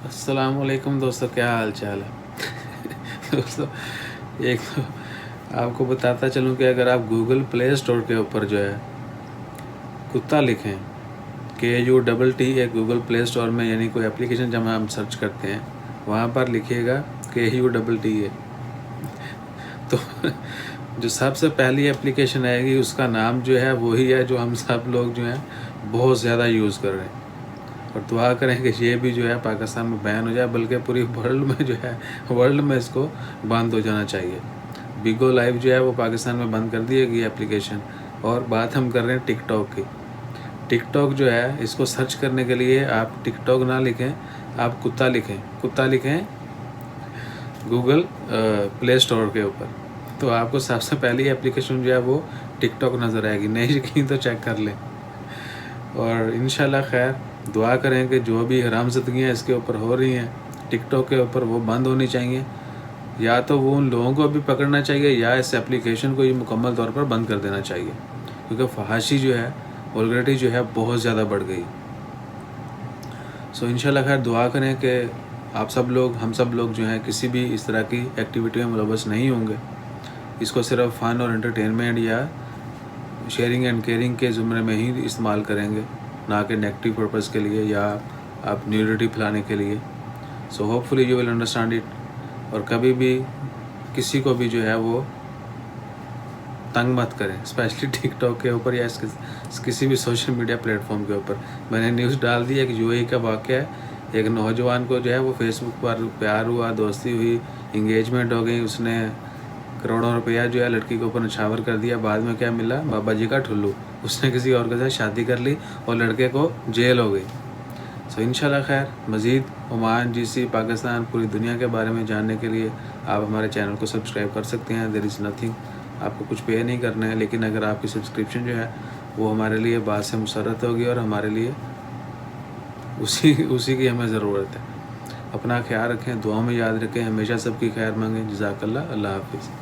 अस्सलाम वालेकुम दोस्तों, क्या हाल चाल है। दोस्तों, एक तो आपको बताता चलूँ कि अगर आप गूगल प्ले स्टोर के ऊपर जो है कुत्ता लिखें, KUTT, गूगल प्ले स्टोर में, यानी कोई एप्लीकेशन जब हम सर्च करते हैं वहाँ पर लिखिएगा KUTT। तो जो सबसे पहली एप्लीकेशन आएगी उसका नाम जो है वही है जो हम सब लोग जो हैं बहुत ज़्यादा यूज़ कर रहे हैं। और दुआ करें कि ये भी जो है पाकिस्तान में बैन हो जाए, बल्कि पूरी वर्ल्ड में जो है वर्ल्ड में इसको बंद हो जाना चाहिए। बिगो लाइव जो है वो पाकिस्तान में बंद कर दी गई एप्लीकेशन। और बात हम कर रहे हैं टिकटॉक की। टिकटॉक जो है इसको सर्च करने के लिए आप टिकटॉक ना लिखें, आप कुत्ता लिखें गूगल प्ले स्टोर के ऊपर, तो आपको सबसे पहली एप्लीकेशन जो है वो टिकटॉक नज़र आएगी। नहीं यकीन तो चेक कर लें। और इंशाल्लाह खैर दुआ करें कि जो भी हरामज़दगियाँ इसके ऊपर हो रही हैं टिकटॉक के ऊपर वो बंद होनी चाहिए, या तो वो उन लोगों को भी पकड़ना चाहिए या इस एप्लीकेशन को ये मुकम्मल तौर पर बंद कर देना चाहिए, क्योंकि फहाशी जो है वल्गैरिटी जो है बहुत ज़्यादा बढ़ गई। सो इंशाल्लाह खैर दुआ करें कि आप सब लोग, हम सब लोग जो हैं किसी भी इस तरह की एक्टिविटी में मुलव्वस नहीं होंगे। इसको सिर्फ फ़न और एंटरटेनमेंट या शेयरिंग एंड केयरिंग के ज़ुमरे में ही इस्तेमाल करेंगे, ना कि नेगेटिव पर्पज़ के लिए या आप न्यूडिटी फैलाने के लिए। So hopefully you will understand it. और कभी भी किसी को भी जो है वो तंग मत करें, स्पेशली टिकटॉक के ऊपर या किसी भी सोशल मीडिया प्लेटफॉर्म के ऊपर। मैंने न्यूज़ डाल दी है कि यूएई का वाक़या है, एक नौजवान को जो है वो फेसबुक पर प्यार हुआ, दोस्ती हुई, इंगेजमेंट हो गई, उसने करोड़ों रुपया जो है लड़की के ऊपर नछावर कर दिया। बाद में क्या मिला? बाबा जी का ठुल्लू। उसने किसी और के साथ शादी कर ली और लड़के को जेल हो गई। सो इंशाल्लाह खैर मज़ीद ओमान, GC, पाकिस्तान, पूरी दुनिया के बारे में जानने के लिए आप हमारे चैनल को सब्सक्राइब कर सकते हैं। देयर इज़ नथिंग, आपको कुछ पे नहीं करना है, लेकिन अगर आपकी सब्सक्रिप्शन जो है वो हमारे लिए बात से मुसर्रत होगी और हमारे लिए उसी की हमें ज़रूरत है। अपना ख्याल रखें, दुआ में याद रखें, हमेशा सबकी खैर मांगें। जज़ाकल्लाह। अल्लाह हाफ़िज़।